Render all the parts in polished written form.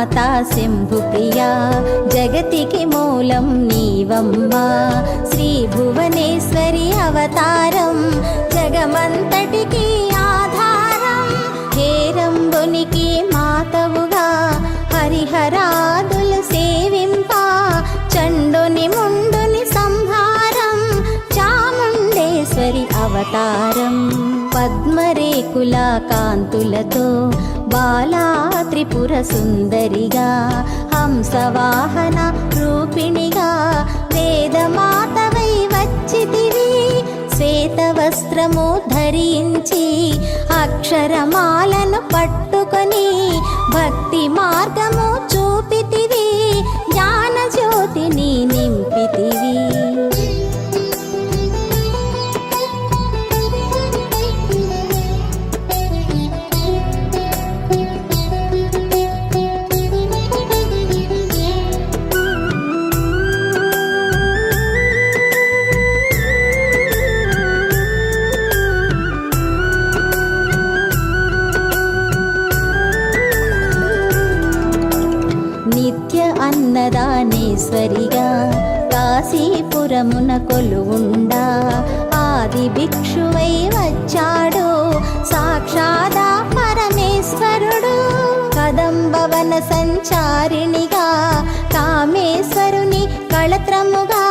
మాతా శంభుప్రియా జగతికి మూలం నీవమ్మా శ్రీ భువనేశ్వరి అవతారం జగమంతటికి ఆధారం హేరంబునికి మాతవుగా హరిహరాదులు సేవింప చండుని ముండుని సంహారం చాముండేశ్వరి అవతారం పద్మరేకుల కాంతులతో బాలా త్రిపుర సుందరిగా హంసవాహన రూపిణిగా వేదమాతవై వచ్చితివి శ్వేత వస్త్రము ధరించి అక్షరమాలను పట్టుకొని భక్తి మార్గము చూపితివి జ్ఞాన జ్యోతిని నింపితివి అన్నదానేశ్వరిగా కాశీపురమున కొలువుండా ఆది భిక్షువై వచ్చాడు సాక్షాదా పరమేశ్వరుడు కదంబవన సంచారిణిగా కామేశ్వరుని కళత్రముగా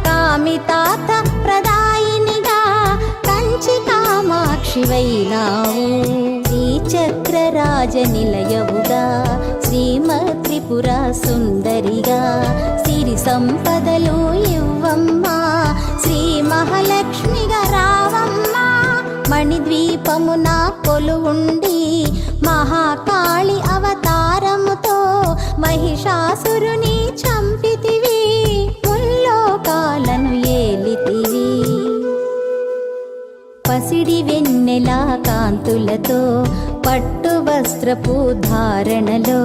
కామితార్థ ప్రదాయినిగా కంచి కామాక్షివైనావు శ్రీచక్రరాజ నిలయవుగా శ్రీమద్ త్రిపుర సుందరిగా సిరి సంపదలు ఇవ్వమ్మా శ్రీ మహాలక్ష్మిగా రావమ్మా మణిద్వీపమున కొలువుండి మహాకాళి అవతారముతో మహిషాసురుని చంపితివి ముల్లోకాలను ఏలితివి పసిడి వెన్నెల కాంతులతో పట్టు వస్త్రపు ధారణలో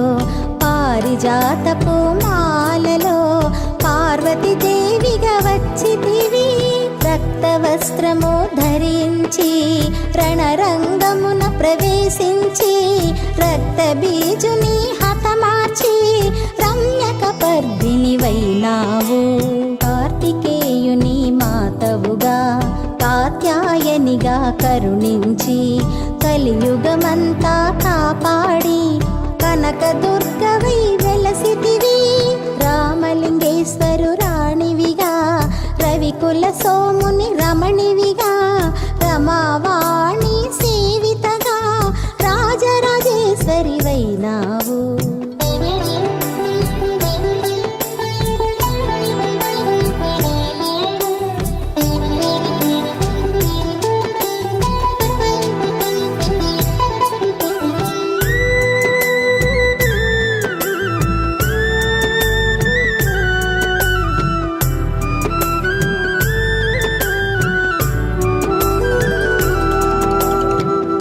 పారిజాతపు మాలలో పార్వతీ దేవిగా వచ్చితివి రక్త వస్త్రము ధరించి రణరంగమున ప్రవేశించి రక్త బీజుని హతమార్చి రమ్యక పర్దిని వైనావు కార్తికేయుని మాతవుగా కాత్యాయనిగా కరుణించి కలియుగమంతా కాపాడి కనక దుర్గవై వెలసితివి రామలింగేశ్వరు రాణివిగా రవికుల సోముని రమణివిగా రమావాణి సేవితగా రాజరాజేశ్వరి వైనావు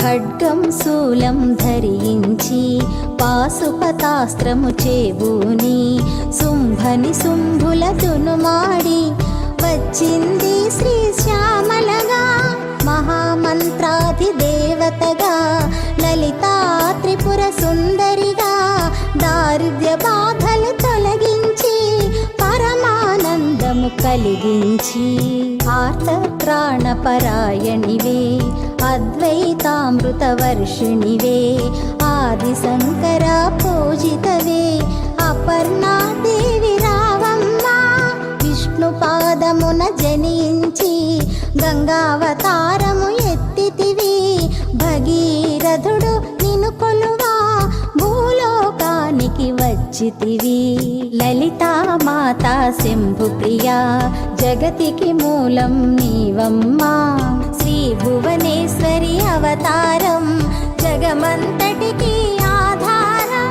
ఖడ్గం శూలం ధరించి పాశుపతాస్త్రము చేబూని శుంభని శుంభుల దునుమాడి వచ్చింది శ్రీ శ్యామలగా మహామంత్రాధి దేవతగా లలితా త్రిపుర సుందరిగా దారిద్ర్య బాధలు తొలగించి పరమానందము కలిగించి ఆర్త ప్రాణపరాయణివే అద్వైతామృత వర్షిణివే ఆది శంకర పూజితవే అపర్ణాదేవి రావమ్మా విష్ణు పాదమున జనించి గంగావతారము ఎత్తితివి భగీరథుడు నిన్ను కొలువా భూలోకానికి వచ్చితివి లలితా మాతా శంభుప్రియా జగతికి మూలం నీవమ్మా శ్రీ భువనేశ్వరి అవతారం జగమంతటికి ఆధారం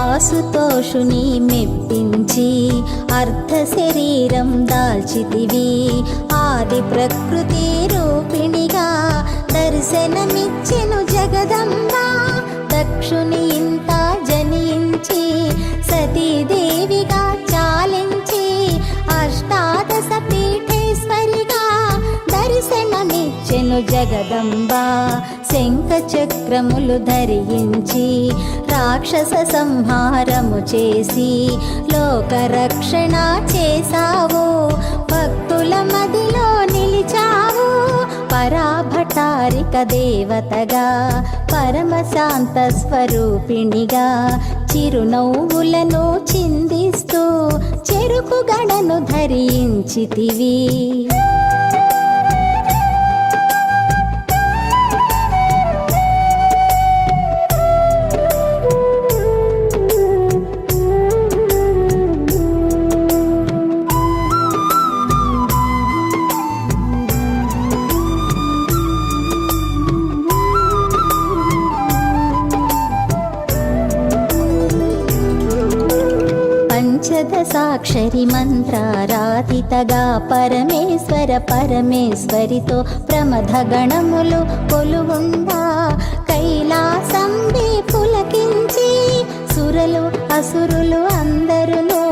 ఆశుతోషుని మెప్పించి అర్ధ శరీరం దాల్చితివి ఆది ప్రకృతి రూపిణిగా దర్శనమిచ్చెను జగదంబ దక్షుని ఇంత జనించి సతీదేవిగా జగదంబ శంఖ చక్రములు ధరించి రాక్షస సంహారము చేసి లోక రక్షణ చేసావు భక్తుల మదిలో నిలిచావు పరాభటారిక దేవతగా పరమశాంత స్వరూపిణిగా చిరునవ్వులను చిందిస్తూ చెరుకు గడను ధరించితివి పంచదశాక్షరి మంత్రారాధితగా పరమేశ్వరితో ప్రమథ గణములు కొలువుండా కైలాసంబి పులకించి సురలు అసురులు అందరును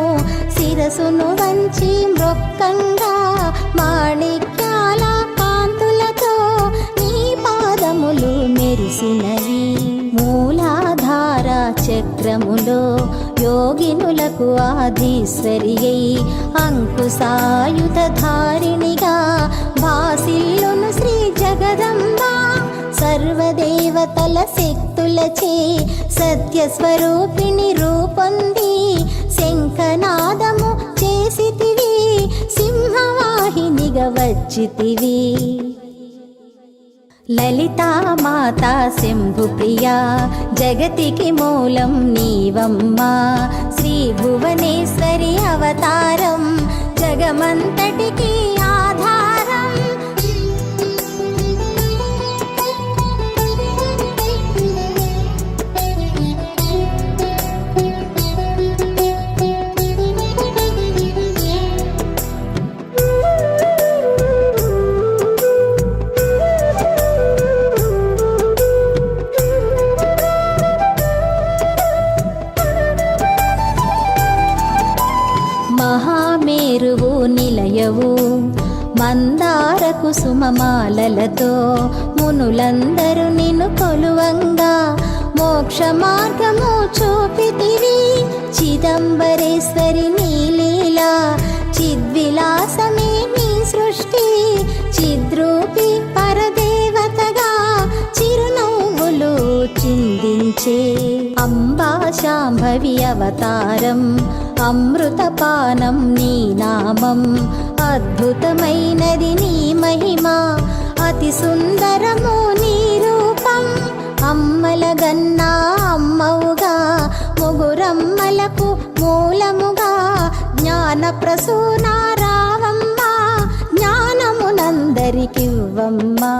శిరసును వంచి మృక్కంగా మాణిక్యాల కాంతులతో నీ పాదములు మెరిసినవి మూలాధార చక్రములో యోగినులకు ఆధీశ్వరి అంకుశాయుధధారిణిగా భాసిల్లును శ్రీ జగదంబ సర్వదేవతల శక్తులచే సత్యస్వరూపిణి రూపొంది శంఖనాదము చేసితివి సింహవాహినిగా వచ్చితివి లలితా మాతా శంభు ప్రియా జగతికి మూలం నీవమ్మా శ్రీ భువనేశ్వరి అవతారం జగమంతటికి ఆధారం మహామేరువు నిలయవు మందార కుసుమమాలలతో మునులందరూ నిన్ను కొలువంగా మోక్ష మార్గము చూపితివి చిదంబరేశ్వరి నీలీలా చిద్విలాసమే నీ సృష్టి చిద్రూపి పరదేవతగా చిరునవ్వులు చిందించే అంబా శాంభవి అవతారం అమృతపానం నీ నామం అద్భుతమైనది నీ మహిమ అతి సుందరము నీ రూపం అమ్మల గన్నా అమ్మవుగా ముగురమ్మలకు మూలముగా జ్ఞాన ప్రసూన రావమ్మ జ్ఞానమునందరికివ్వమ్మా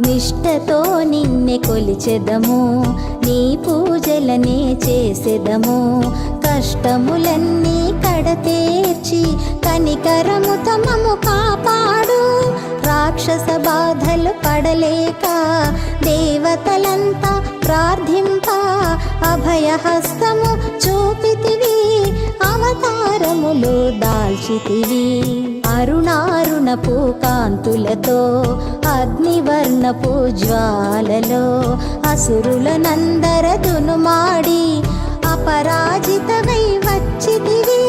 నిష్టతో నిన్నే కొలిచెదము నీ పూజలనే చేసెదము కష్టములన్నీ కడతేర్చి కనికరముతో మమ్ము కాపాడు రాక్షస బాధలు పడలేక దేవతలంతా ప్రార్థింప అభయహస్తము చూపితివి అవతారములు దాల్చితివి అరుణారుణపు కాంతులతో అగ్నివర్ణపు జ్వాలలో అసురులనందరదును మాడి అపరాజితవై వచ్చితివి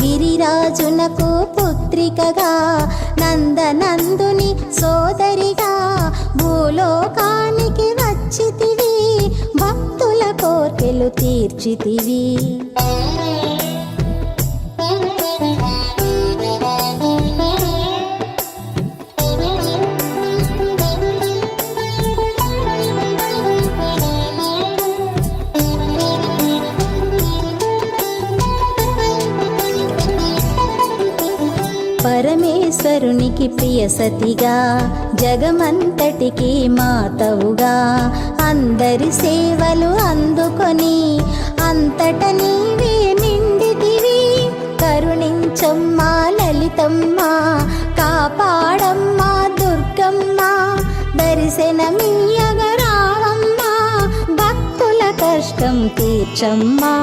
గిరిరాజునకు పుత్రికగా నందనందుని సోదరిగా భూలోకానికి వచ్చితివి భక్తుల కోర్కెలు తీర్చితివి పరమేశ్వరునికి ప్రియ సతిగా జగమంతటికి మాతవుగా అందరి సేవలు అందుకొని అంతట నీవే నిండితివి కరుణించమ్మా లలితమ్మ కాపాడమ్మా దుర్గమ్మ దర్శనమియ్యగరావమ్మా భక్తుల కష్టం తీర్చమ్మా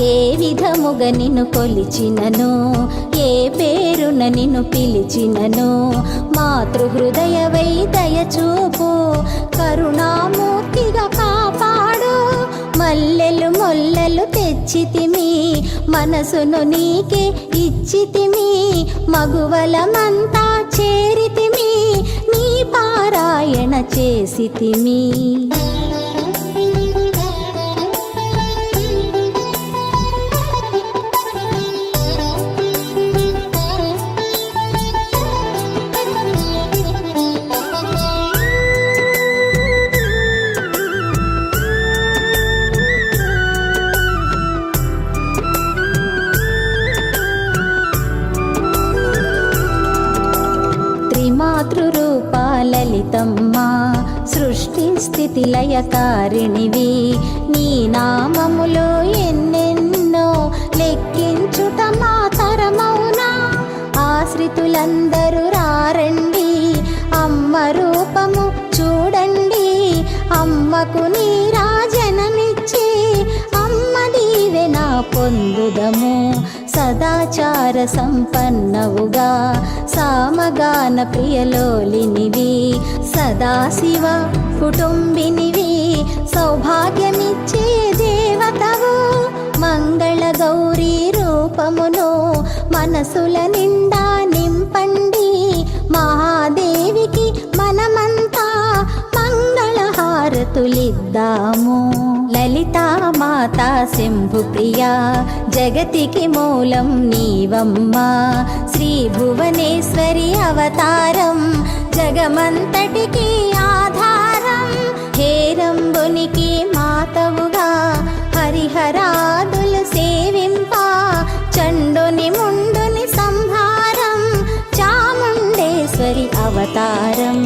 ఏ విధముగా నిన్ను కొలిచినను ఏ పేరు పేరున నిన్ను పిలిచినను మాతృహృదయవై దయచూపు కరుణామూర్తిగా కాపాడు మల్లెలు మొల్లలు తెచ్చితిమి మనసును నీకే ఇచ్చితిమి మగువలమంతా చేరితిమి నీ పారాయణ చేసితిమి మాతృరూప లలితమ్మ సృష్టి స్థితి లయకారిణివి నీ నామములో ఎన్నెన్నో లెక్కించుట మా తరమౌనా ఆశ్రితులందరూ రారండి అమ్మ రూపము చూడండి అమ్మకు నీరాజనమిచ్చి అమ్మ దీవెన పొందుదము సదాచార సంపన్నవుగా సామగాన ప్రియలోలినివి సదాశివ కుటుంబినివి సౌభాగ్యమిచ్చే దేవతవు మంగళ గౌరీ రూపమును మనసుల నిండా నింపండి మహాదేవికి మనమంతా మంగళహారతులిద్దాము లలితా మాతా శంభు ప్రియా జగతికి మూలం నీవమ్మా శ్రీ భువనేశ్వరి అవతారం జగమంతటికి ఆధారం హేరంబునికి మాతవుగా హరిహరాదులు సేవింప చండుని ముండుని సంహారం చాముండేశ్వరి అవతారం